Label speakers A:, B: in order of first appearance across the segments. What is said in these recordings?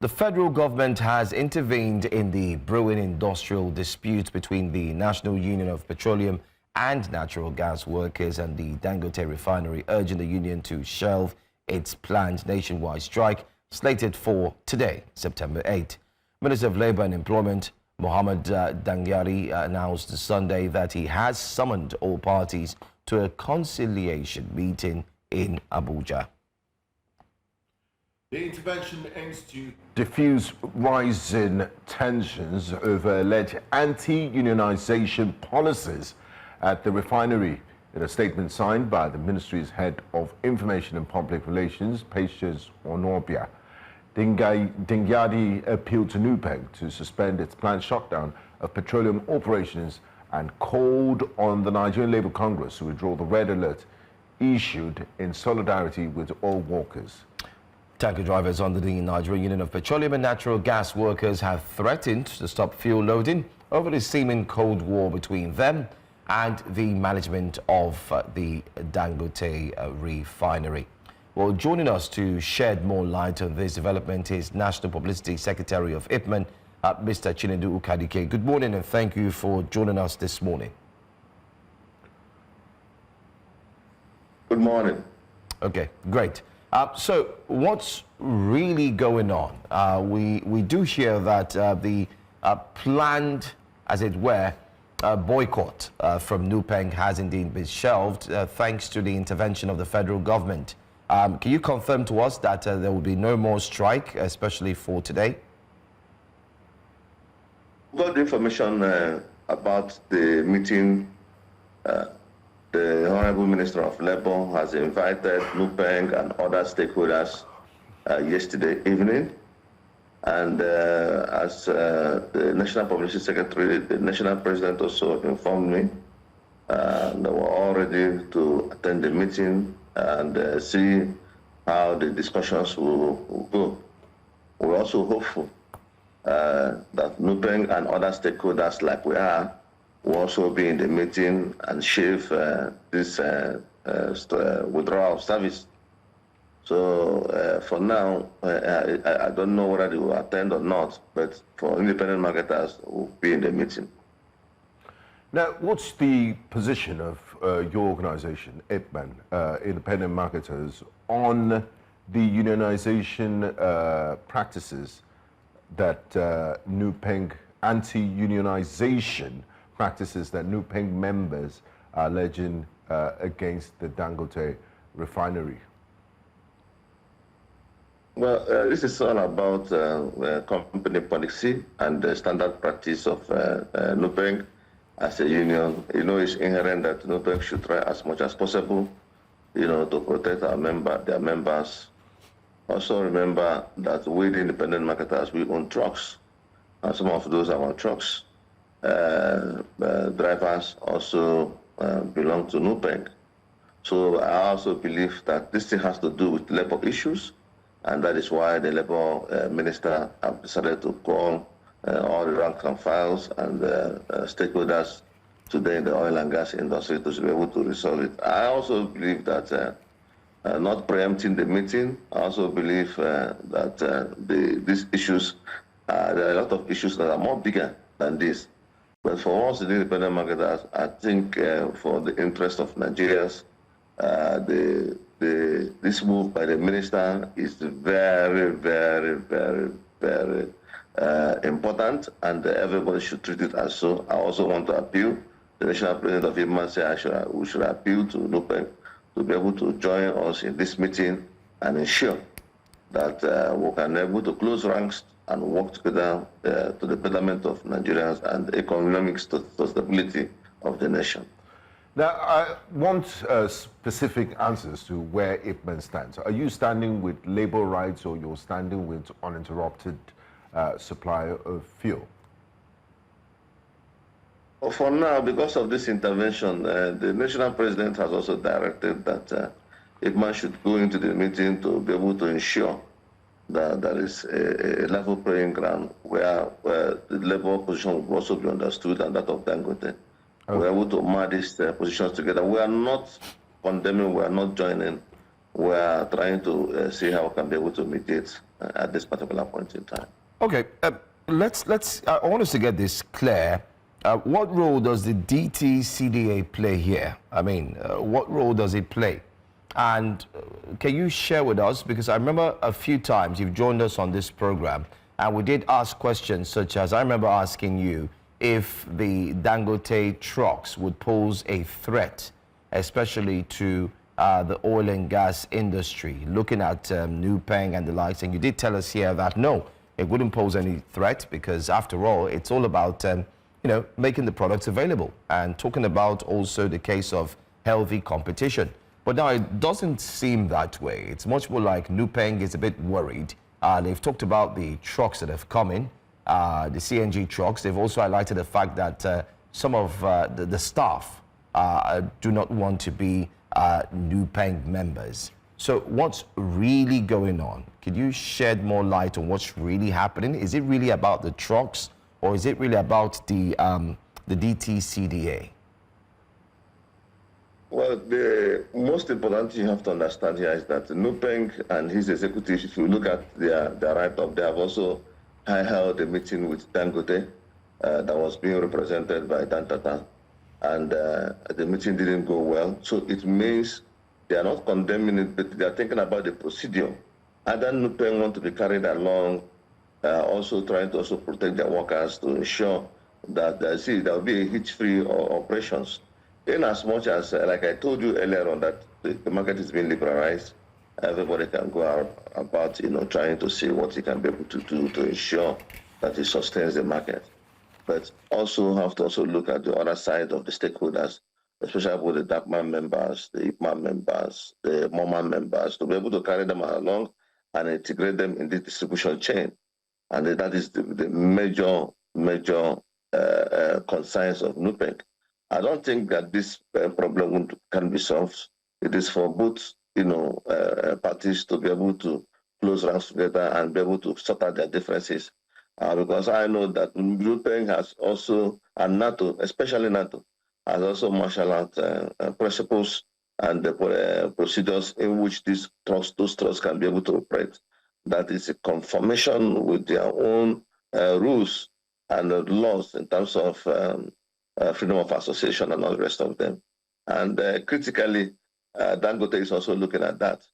A: The federal government has intervened in the brewing industrial dispute between the National Union of Petroleum and Natural Gas Workers and the Dangote Refinery, urging the union to shelve its planned nationwide strike slated for today, September 8. Minister of Labour and Employment, Mohammed Dingyadi, announced Sunday that he has summoned all parties to a conciliation meeting in Abuja.
B: The intervention aims to diffuse rising tensions over alleged anti-unionization policies at the refinery. In a statement signed by the ministry's head of Information and Public Relations, Patience Onobia, Dingyadi appealed to NUPENG to suspend its planned shutdown of petroleum operations and called on the Nigerian Labour Congress to withdraw the red alert issued in solidarity with oil workers.
A: Tanker drivers under the Nigerian Union of Petroleum and Natural Gas Workers have threatened to stop fuel loading over the seeming cold war between them and the management of the Dangote Refinery. Well, joining us to shed more light on this development is National Publicity Secretary of IPMAN, Mr. Chinedu Okadike. Good morning and thank you for joining us this morning.
C: Good morning.
A: Okay, great. So what's really going on? We do hear that the planned, as it were, boycott from NUPENG has indeed been shelved thanks to the intervention of the federal government. Can you confirm to us that there will be no more strike, especially for today?
C: We got the information about the meeting. The Honorable Minister of Labour has invited NUPENG and other stakeholders yesterday evening. And as the National Publicity Secretary, the National President also informed me, they were all ready to attend the meeting and see how the discussions will go. We're also hopeful that NUPENG and other stakeholders like we are will also be in the meeting and shave this withdrawal of service. So for now, I don't know whether they will attend or not, but for independent marketers, will be in the meeting.
B: Now, what's the position of your organization, IPMAN, Independent Marketers, on the unionization practices that NUPENG, anti-unionization practices that NUPENG members are alleging against the Dangote Refinery?
C: Well, this is all about company policy and the standard practice of NUPENG as a union. You know, it's inherent that NUPENG should try as much as possible, you know, to protect their members. Also remember that we, the independent marketers, we own trucks, and some of those are our trucks. Drivers also belong to NUPENG. So I also believe that this thing has to do with labor issues, and that is why the labor minister have decided to call all the rank and files and stakeholders today in the oil and gas industry to be able to resolve it. I also believe that not preempting the meeting, I also believe that these issues, there are a lot of issues that are more bigger than this. But for us, the independent marketers, I think for the interest of Nigerians, this move by the minister is very, very, very, very important, and everybody should treat it as so. I also want to appeal. The National President of IPMAN said we should appeal to NUPENG to be able to join us in this meeting and ensure that we can be able to close ranks and work together to the betterment of Nigerians and the economic stability of the nation.
B: Now, I want specific answers to where IPMAN stands. Are you standing with labor rights or you're standing with uninterrupted supply of fuel?
C: Well, for now, because of this intervention, the national president has also directed that IPMAN should go into the meeting to be able to ensure that there is a level playing ground where the labor position will also be understood and that of Dangote. Okay. We're able to merge these positions together. We are not condemning, we are not joining we are trying to see how we can be able to mediate at this particular point in time.
A: Okay, I want us to get this clear. What role does the DTCDA play here? I mean, what role does it play? And can you share with us, because I remember a few times you've joined us on this program, and we did ask questions such as, I remember asking you if the Dangote trucks would pose a threat, especially to the oil and gas industry, looking at NUPENG and the likes, and you did tell us here that no, it wouldn't pose any threat because after all, it's all about making the products available and talking about also the case of healthy competition. But now it doesn't seem that way. It's much more like NUPENG is a bit worried. They've talked about the trucks that have come in, the CNG trucks. They've also highlighted the fact that some of the staff do not want to be NUPENG members. So what's really going on? Could you shed more light on what's really happening? Is it really about the trucks, or is it really about the DTCDA?
C: Well, the most important thing you have to understand here is that NUPENG and his executives, if you look at their write-up, they have also held a meeting with Dangote that was being represented by Dantata, and the meeting didn't go well. So it means they are not condemning it, but they are thinking about the procedure. Other NUPENG want to be carried along, also trying to also protect their workers to ensure that there will be a hitch-free operations. In as much as, like I told you earlier on, that the market is being liberalized, everybody can go out about, trying to see what he can be able to do to ensure that it sustains the market. But also have to also look at the other side of the stakeholders, especially with the DAPMAN members, the IPMAN members, the MOMAN members, to be able to carry them along and integrate them in the distribution chain. And that is the major concerns of NUPENG. I don't think that this problem can be solved. It is for both, parties to be able to close ranks together and be able to sort out their differences. Because I know that NUPENG has also, and NATO, especially NATO, has also marshaled out principles and the procedures in which those trucks can be able to operate. That is a conformation with their own rules and laws in terms of freedom of association and all the rest of them. And critically, Dangote is also looking at that.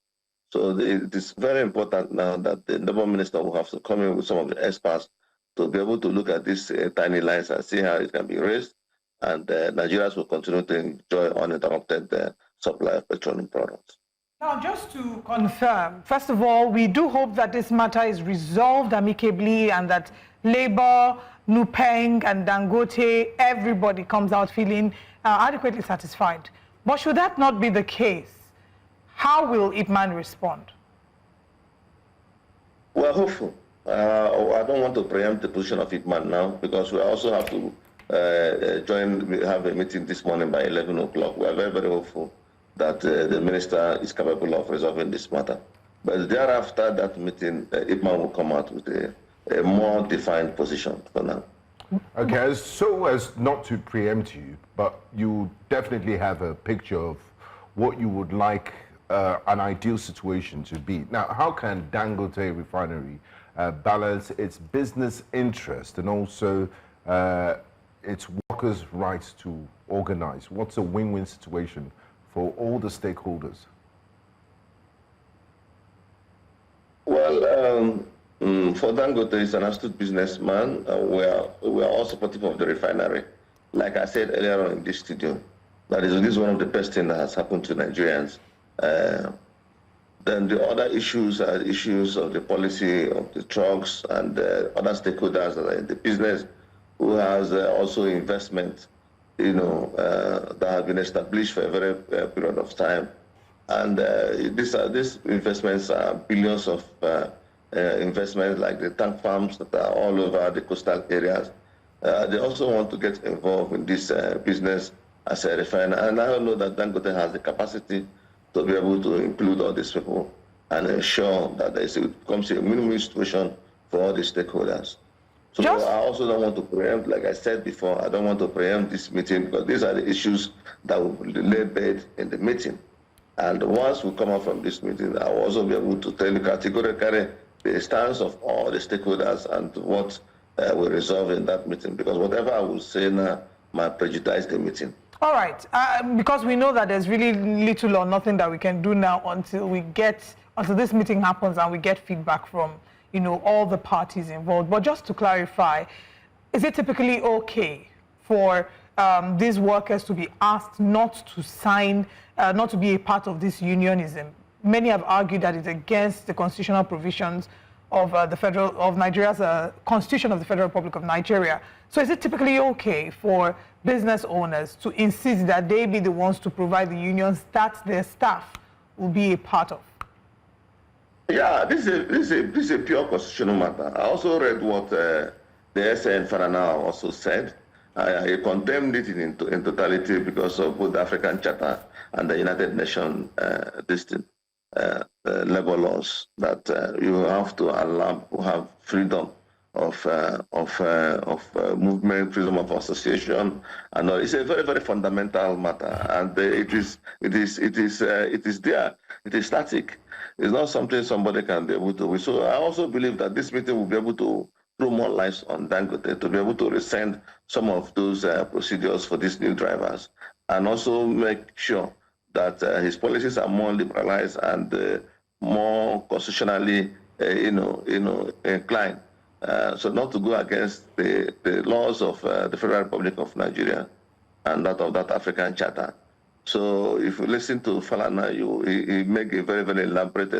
C: So it is very important now that the Labour Minister will have to come in with some of the experts to be able to look at these tiny lines and see how it can be raised. And Nigerians will continue to enjoy uninterrupted supply of petroleum products.
D: Now, just to confirm, first of all, we do hope that this matter is resolved amicably and that Labour, NUPENG and Dangote, everybody comes out feeling adequately satisfied. But should that not be the case, how will IPMAN respond?
C: We're hopeful. I don't want to preempt the position of IPMAN now, because we also have to have a meeting this morning by 11 o'clock. We are very, very hopeful that the minister is capable of resolving this matter. But thereafter that meeting, IPMAN will come out with a more defined position for now.
B: Okay, so as not to preempt you, but you definitely have a picture of what you would like an ideal situation to be. Now, how can Dangote Refinery balance its business interest and also its workers' rights to organize? What's a win-win situation for all the stakeholders?
C: Well, for Dangote, he's an astute businessman. We are all supportive of the refinery. Like I said earlier on in this studio, this is one of the best things that has happened to Nigerians. Then the other issues are issues of the policy of the trucks and other stakeholders that are in the business, who has also investment, that have been established for a very period of time. And these investments are billions of investments, like the tank farms that are all over the coastal areas. They also want to get involved in this business as a refiner. And I know that Dangote has the capacity to be able to include all these people and ensure that it becomes a win-win situation for all the stakeholders. So I also don't want to preempt, like I said before, I don't want to preempt this meeting, because these are the issues that will lay bed in the meeting. And once we come out from this meeting, I will also be able to tell you categorically the stance of all the stakeholders and what we resolve in that meeting. Because whatever I will say now might prejudice the meeting.
D: All right, because we know that there's really little or nothing that we can do now until this meeting happens and we get feedback from, all the parties involved. But just to clarify, is it typically okay for these workers to be asked not to sign, not to be a part of this unionism? Many have argued that it's against the constitutional provisions of Nigeria's Constitution of the Federal Republic of Nigeria. So is it typically okay for business owners to insist that they be the ones to provide the unions that their staff will be a part of?
C: Yeah, this is a pure constitutional matter. I also read what the SN Farana also said. I condemned it in totality because of both the African Charter and the United Nations labor laws, that you have to have freedom of movement, freedom of association, and all. It's a very, very fundamental matter, and it is there. It is static. It's not something somebody can be able to. So I also believe that this meeting will be able to throw more lights on Dangote to be able to rescind some of those procedures for these new drivers, and also make sure that his policies are more liberalized and more constitutionally, inclined. So not to go against the laws of the Federal Republic of Nigeria and that of that African Charter. So if you listen to Falana, he make a very, very elaborate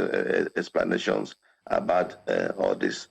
C: explanations about all this.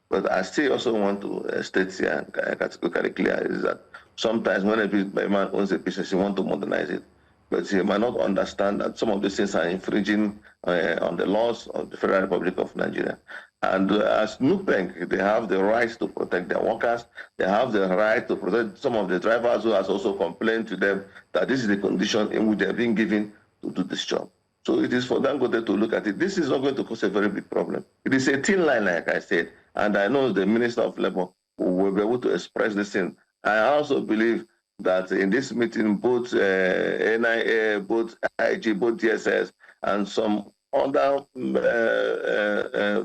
C: But I still also want to state here, categorically clear, is that sometimes when a man owns a business, he wants to modernize it. But he might not understand that some of these things are infringing on the laws of the Federal Republic of Nigeria. And as NUPENG, they have the right to protect their workers. They have the right to protect some of the drivers who has also complained to them that this is the condition in which they are being given to do this job. So it is for Dangote to look at it. This is not going to cause a very big problem. It is a thin line, like I said, and I know the Minister of Labour will be able to express this thing. I also believe that in this meeting, both NIA, both IG, both DSS, and some other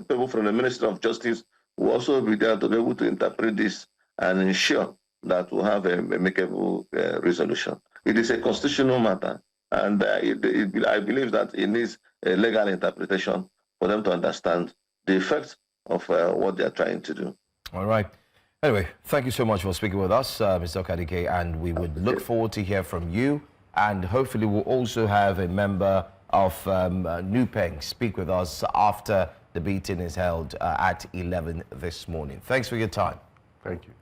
C: people from the Ministry of Justice will also be there to be able to interpret this and ensure that we have a amicable resolution. It is a constitutional matter, and I believe that it needs a legal interpretation for them to understand the effects of what they are trying to do.
A: All right. Anyway, thank you so much for speaking with us, Mr. Okadike, and we would look forward to hear from you, and hopefully we'll also have a member of NUPENG speak with us after the meeting is held at 11 this morning. Thanks for your time.
B: Thank you.